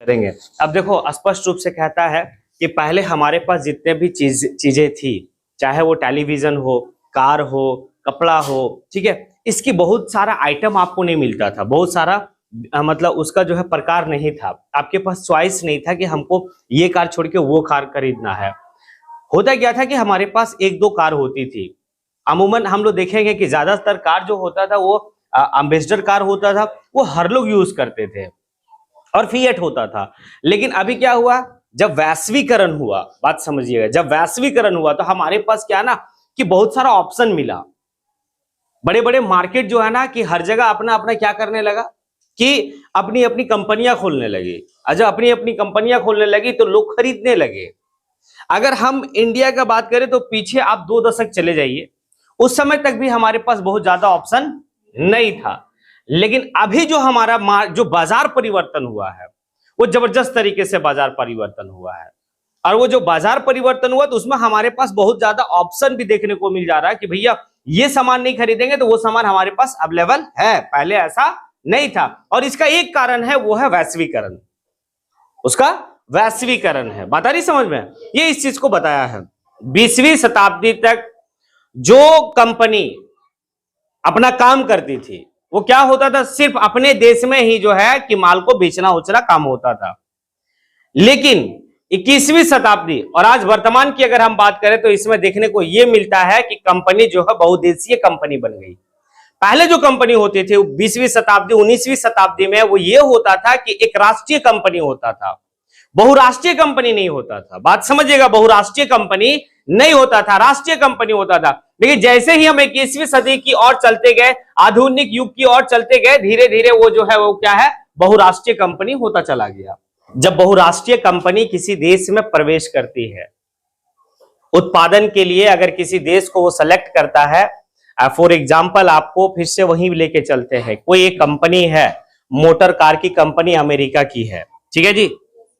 करेंगे। अब देखो, स्पष्ट रूप से कहता है कि पहले हमारे पास जितने भी चीजें थी, चाहे वो टेलीविजन हो, कार हो, कपड़ा हो, ठीक है, इसकी बहुत सारा आइटम आपको नहीं मिलता था, बहुत सारा मतलब उसका जो है प्रकार नहीं था, आपके पास चॉइस नहीं था कि हमको ये कार छोड़ के वो कार खरीदना है। होता क्या था कि हमारे पास एक दो कार होती थी। अमूमन हम लोग देखेंगे कि ज्यादातर कार जो होता था वो एम्बेसडर कार होता था, वो हर लोग यूज करते थे, और फिएट होता था। लेकिन अभी क्या हुआ, जब वैश्वीकरण हुआ, बात समझिएगा, जब वैश्वीकरण हुआ तो हमारे पास क्या ना कि बहुत सारा ऑप्शन मिला। बड़े बड़े मार्केट जो है ना कि हर जगह अपना अपना क्या करने लगा कि अपनी अपनी कंपनियां खोलने लगी। जब अपनी अपनी कंपनियां खोलने लगी तो लोग खरीदने लगे। अगर हम इंडिया का बात करें तो पीछे आप 2 दशक चले जाइए, उस समय तक भी हमारे पास बहुत ज्यादा ऑप्शन नहीं था। लेकिन अभी जो हमारा जो बाजार परिवर्तन हुआ है वो जबरदस्त तरीके से बाजार परिवर्तन हुआ है, और वो जो बाजार परिवर्तन हुआ तो उसमें हमारे पास बहुत ज्यादा ऑप्शन भी देखने को मिल जा रहा है कि भैया ये सामान नहीं खरीदेंगे तो वो सामान हमारे पास अवेलेबल है, पहले ऐसा नहीं था। और इसका एक कारण है, वो है वैश्वीकरण, उसका वैश्वीकरण है। बता रही समझ में, ये इस चीज को बताया है। 20वीं शताब्दी तक जो कंपनी अपना काम करती थी वो क्या होता था, सिर्फ अपने देश में ही जो है कि माल को बेचना उचना काम होता था। लेकिन 21वीं शताब्दी और आज वर्तमान की अगर हम बात करें तो इसमें देखने को यह मिलता है कि कंपनी जो है बहुदेशीय कंपनी बन गई। पहले जो कंपनी होती थी 20वीं शताब्दी 19वीं शताब्दी में वो ये होता था कि एक राष्ट्रीय कंपनी होता था, बहुराष्ट्रीय कंपनी नहीं होता था। बात समझिएगा, बहुराष्ट्रीय कंपनी नहीं होता था, राष्ट्रीय कंपनी होता था। लेकिन जैसे ही हम 21वीं सदी की ओर चलते गए, आधुनिक युग की ओर चलते गए, धीरे धीरे वो जो है वो क्या है, बहुराष्ट्रीय कंपनी होता चला गया। जब बहुराष्ट्रीय कंपनी किसी देश में प्रवेश करती है उत्पादन के लिए, अगर किसी देश को वो सेलेक्ट करता है, फॉर एग्जाम्पल आपको फिर से वहीं लेके चलते हैं, कोई एक कंपनी है, मोटर कार की कंपनी अमेरिका की है, ठीक है जी,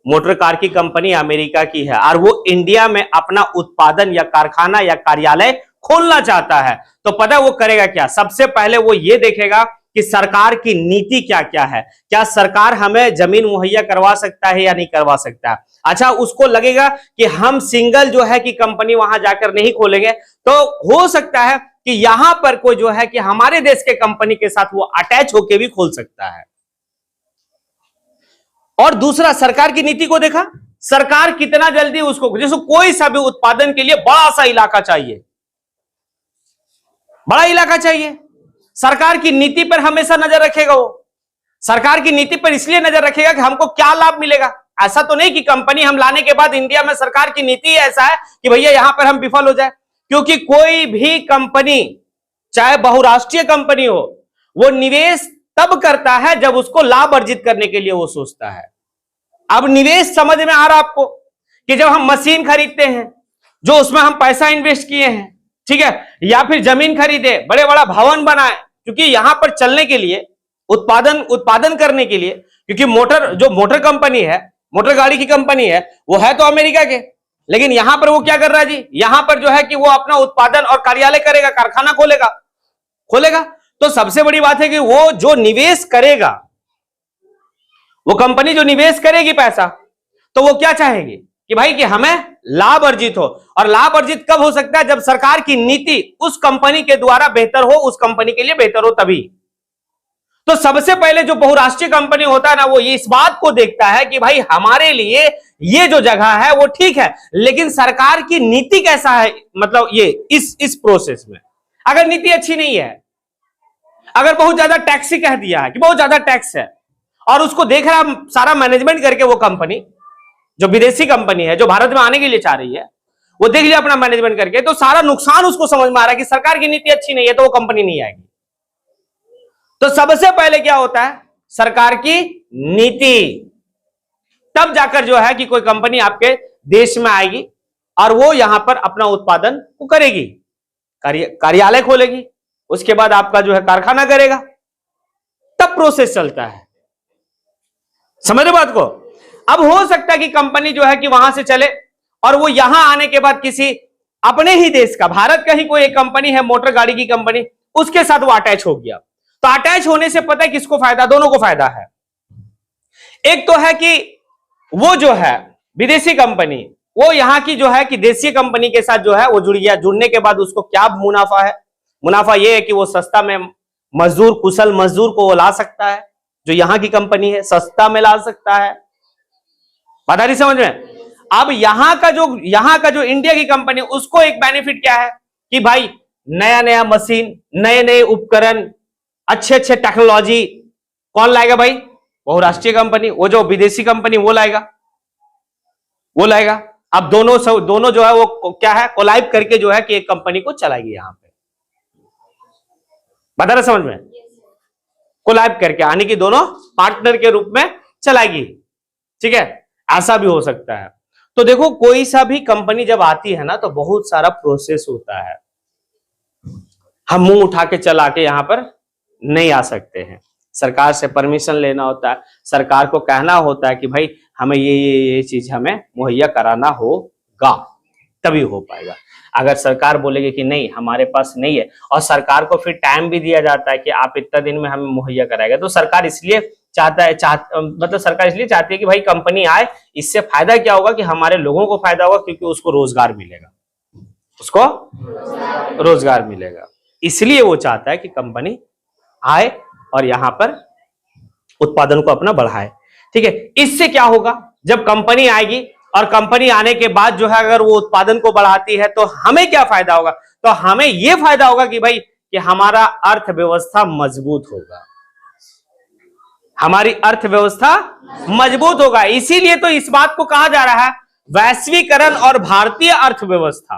मोटर कार की कंपनी अमेरिका की है, और वो इंडिया में अपना उत्पादन या कारखाना या कार्यालय खोलना चाहता है, तो पता है वो करेगा क्या, सबसे पहले वो ये देखेगा कि सरकार की नीति क्या क्या है, क्या सरकार हमें जमीन मुहैया करवा सकता है या नहीं करवा सकता है। अच्छा, उसको लगेगा कि हम सिंगल जो है कि कंपनी वहां जाकर नहीं खोलेंगे, तो हो सकता है कि यहां पर कोई जो है कि हमारे देश के कंपनी के साथ वो अटैच होकर भी खोल सकता है। और दूसरा, सरकार की नीति को देखा, सरकार कितना जल्दी उसको, जैसे कोई सा भी उत्पादन के लिए बड़ा सा इलाका चाहिए, बड़ा इलाका चाहिए, सरकार की नीति पर हमेशा नजर रखेगा। वो सरकार की नीति पर इसलिए नजर रखेगा कि हमको क्या लाभ मिलेगा। ऐसा तो नहीं कि कंपनी हम लाने के बाद इंडिया में सरकार की नीति ऐसा है कि भैया यहां पर हम विफल हो जाए, क्योंकि कोई भी कंपनी चाहे बहुराष्ट्रीय कंपनी हो, वो निवेश तब करता है जब उसको लाभ अर्जित करने के लिए वो सोचता है। अब निवेश समझ में आ रहा आपको कि जब हम मशीन खरीदते हैं जो उसमें हम पैसा इन्वेस्ट किए हैं, ठीक है, या फिर जमीन खरीदे, बड़े बड़ा भवन बनाए, क्योंकि यहां पर चलने के लिए, उत्पादन करने के लिए, क्योंकि मोटर कंपनी है, मोटर गाड़ी की कंपनी है, वो है तो अमेरिका के, लेकिन यहां पर वो क्या कर रहा है जी, यहां पर जो है कि वो अपना उत्पादन और कार्यालय करेगा, कारखाना खोलेगा। तो सबसे बड़ी बात है कि वो जो निवेश करेगा, वो कंपनी जो निवेश करेगी पैसा, तो वो क्या चाहेगी कि भाई कि हमें लाभ अर्जित हो। और लाभ अर्जित कब हो सकता है, जब सरकार की नीति उस कंपनी के द्वारा बेहतर हो, उस कंपनी के लिए बेहतर हो, तभी। तो सबसे पहले जो बहुराष्ट्रीय कंपनी होता है ना, वो इस बात को देखता है कि भाई हमारे लिए ये जो जगह है वो ठीक है, लेकिन सरकार की नीति कैसा है, मतलब ये इस प्रोसेस में अगर नीति अच्छी नहीं है, अगर बहुत ज्यादा टैक्स ही कह दिया है कि बहुत ज्यादा टैक्स है, और उसको देख रहा सारा मैनेजमेंट करके, वो कंपनी जो विदेशी कंपनी है जो भारत में आने के लिए चाह रही है, वो देख लिया अपना मैनेजमेंट करके, तो सारा नुकसान उसको समझ में आ रहा है कि सरकार की नीति अच्छी नहीं है, तो वो कंपनी नहीं आएगी। तो सबसे पहले क्या होता है, सरकार की नीति, तब जाकर जो है कि कोई कंपनी आपके देश में आएगी और वो यहां पर अपना उत्पादन वो करेगी, कार्यालय खोलेगी, उसके बाद आपका जो है कारखाना करेगा, तब प्रोसेस चलता है। समझ रहे बात को। अब हो सकता है कि कंपनी जो है कि वहां से चले और वो यहां आने के बाद किसी अपने ही देश का, भारत का ही कोई एक कंपनी है मोटर गाड़ी की कंपनी, उसके साथ वो अटैच हो गया। तो अटैच होने से पता है किसको फायदा, दोनों को फायदा है। एक तो है कि वो जो है विदेशी कंपनी, वो यहाँ की जो है कि देशी कंपनी के साथ जो है वो जुड़ गया। जुड़ने के बाद उसको क्या मुनाफा है? मुनाफा ये है कि वो सस्ता में मजदूर, कुशल मजदूर को वो ला सकता है। जो यहाँ की कंपनी है सस्ता में ला सकता है। बात आ रही समझ में? अब यहाँ का जो इंडिया की कंपनी, उसको एक बेनिफिट क्या है कि भाई नया नया मशीन, नए नए उपकरण, अच्छे अच्छे टेक्नोलॉजी कौन लाएगा भाई? बहुराष्ट्रीय कंपनी। वो जो विदेशी कंपनी वो लाएगा। अब दोनों जो है वो क्या है, कोलाइब करके जो है कि एक कंपनी को चलाएगी। यहां पे बता रहे समझ में? कोलाइब करके आने की दोनों पार्टनर के रूप में चलाएगी। ठीक है, ऐसा भी हो सकता है। तो देखो, कोई सा भी कंपनी जब आती है ना तो बहुत सारा प्रोसेस होता है। हम मुंह उठा के चला के यहां पर नहीं आ सकते हैं। सरकार से परमिशन लेना होता है, सरकार को कहना होता है कि भाई हमें ये चीज हमें मुहैया कराना होगा, तभी हो पाएगा। अगर सरकार बोलेगी कि नहीं हमारे पास नहीं है, और सरकार को फिर टाइम भी दिया जाता है कि आप इतना दिन में हमें मुहैया कराएगा, तो सरकार इसलिए मतलब सरकार इसलिए चाहती है कि भाई कंपनी आए। इससे फायदा क्या होगा कि हमारे लोगों को फायदा होगा, क्योंकि उसको रोजगार मिलेगा। इसलिए वो चाहता है कि कंपनी आए और यहां पर उत्पादन को अपना बढ़ाए। ठीक है, इससे क्या होगा, जब कंपनी आएगी और कंपनी आने के बाद जो है अगर वो उत्पादन को बढ़ाती है तो हमें क्या फायदा होगा? तो हमें यह फायदा होगा कि भाई कि हमारा अर्थव्यवस्था मजबूत होगा, हमारी अर्थव्यवस्था मजबूत होगा। इसीलिए तो इस बात को कहा जा रहा है वैश्वीकरण और भारतीय अर्थव्यवस्था।